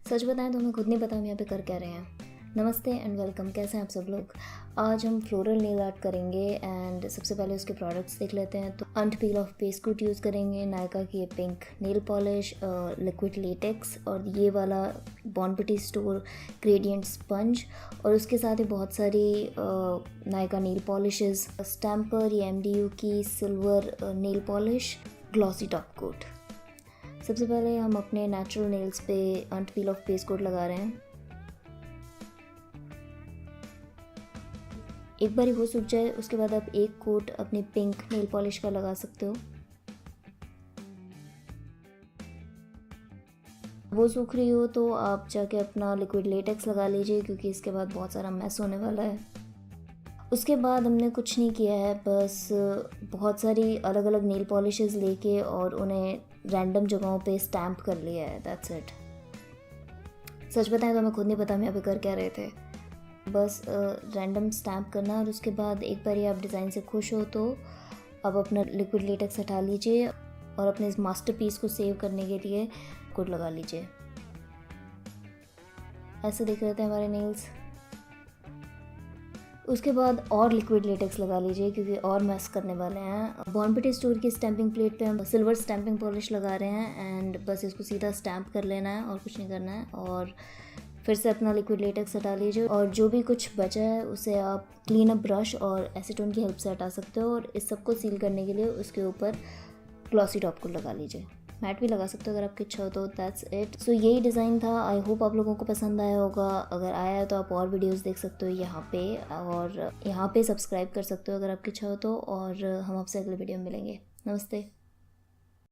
सच बताएं तो हमें खुद नहीं पता हम यहाँ पे कर क्या रहे हैं। नमस्ते एंड वेलकम, कैसे हैं आप सब लोग। आज हम फ्लोरल नेल आर्ट करेंगे एंड सबसे पहले उसके प्रोडक्ट्स देख लेते हैं। तो अंट पील ऑफ पेस्कूट यूज़ करेंगे, नायका की ये pink nail polish, liquid latex और ये वाला बॉन पिटी स्टोर ग्रेडियंट स्पंज, और उसके साथ ही बहुत सारी नायका नेल पॉलिशेस, स्टैम्पर या MDU की silver nail polish, glossy top coat. सबसे पहले हम अपने नेचुरल नेल्स पे अंट पील ऑफ पेस्कूट लगा रहे हैं। एक बार वो सूख जाए उसके बाद आप एक कोट अपनी पिंक नेल पॉलिश का लगा सकते हो। वो सूख रही हो तो आप जाके अपना लिक्विड लेटेक्स लगा लीजिए, क्योंकि इसके बाद बहुत सारा मैस होने वाला है। उसके बाद हमने कुछ नहीं किया है, बस बहुत सारी अलग अलग नेल पॉलिशेस लेके और उन्हें रैंडम जगहों पे स्टैम्प कर लिया है। That's it. सच बताएं तो हमें खुद नहीं पता हम यहाँ पे कर क्या रहे थे। बस रैंडम स्टैम्प करना, और उसके बाद एक बार आप डिज़ाइन से खुश हो तो अब अपना लिक्विड लेटेक्स हटा लीजिए और अपने इस मास्टरपीस को सेव करने के लिए कोड लगा लीजिए। ऐसे दिख रहे थे हमारे नेल्स। उसके बाद और लिक्विड लेटेक्स लगा लीजिए, क्योंकि और मैस करने वाले हैं। बॉन पिटी स्टोर की स्टैंपिंग प्लेट पे हम सिल्वर स्टैंपिंग पॉलिश लगा रहे हैं एंड बस इसको सीधा स्टैम्प कर लेना है और कुछ नहीं करना है। और फिर से अपना लिक्विड लेटेक्स हटा लीजिए और जो भी कुछ बचा है उसे आप क्लीन अप ब्रश और एसीटोन की हेल्प से हटा सकते हो। और इस सबको सील करने के लिए उसके ऊपर ग्लॉसी टॉप को लगा लीजिए। मैट भी लगा सकते हो अगर आपकी इच्छा हो तो। That's it. सो यही डिज़ाइन था। आई होप आप लोगों को पसंद आया होगा। अगर आया है तो आप और वीडियोस देख सकते हो यहाँ पे, और यहाँ पे सब्सक्राइब कर सकते हो अगर आपकी इच्छा हो तो। और हम आपसे अगले वीडियो में मिलेंगे। नमस्ते।